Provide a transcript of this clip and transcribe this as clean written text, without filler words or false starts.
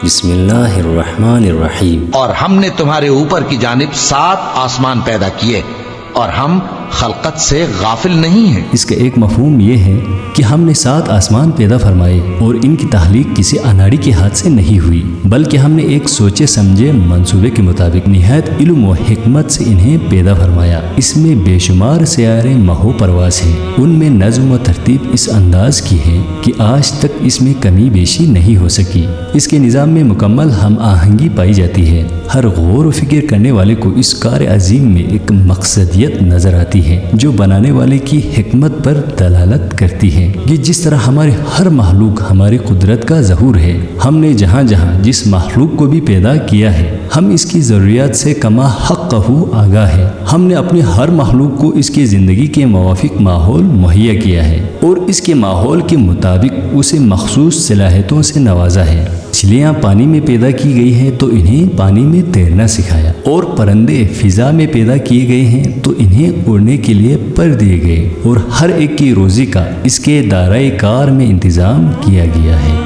بسم اللہ الرحمن الرحیم۔ اور ہم نے تمہارے اوپر کی جانب 7 آسمان پیدا کیے اور ہم خلقت سے غافل نہیں ہیں۔ اس کا ایک مفہوم یہ ہے کہ ہم نے 7 آسمان پیدا فرمائے اور ان کی تخلیق کسی اناڑی کے ہاتھ سے نہیں ہوئی، بلکہ ہم نے ایک سوچے سمجھے منصوبے کے مطابق نہایت علم و حکمت سے انہیں پیدا فرمایا۔ اس میں بے شمار سیارے مہو پرواز ہیں، ان میں نظم و ترتیب اس انداز کی ہے کہ آج تک اس میں کمی بیشی نہیں ہو سکی۔ اس کے نظام میں مکمل ہم آہنگی پائی جاتی ہے۔ ہر غور و فکر کرنے والے کو اس کار عظیم میں ایک مقصدیت نظر آتی ہے جو بنانے والے کی حکمت پر دلالت کرتی ہے کہ جس طرح ہمارے ہر مخلوق ہماری قدرت کا ظہور ہے، ہم نے جہاں جہاں جس مخلوق کو بھی پیدا کیا ہے ہم اس کی ضروریات سے کما حقہ آگاہ ہے۔ ہم نے اپنے ہر مخلوق کو اس کی زندگی کے موافق ماحول مہیا کیا ہے اور اس کے ماحول کے مطابق اسے مخصوص صلاحیتوں سے نوازا ہے۔ مچھلیاں پانی میں پیدا کی گئی ہیں تو انہیں پانی میں تیرنا سکھایا، اور پرندے فضا میں پیدا کیے گئے ہیں تو انہیں اڑنے کے لیے پر دیے گئے، اور ہر ایک کی روزی کا اس کے دائرۂ کار میں انتظام کیا گیا ہے۔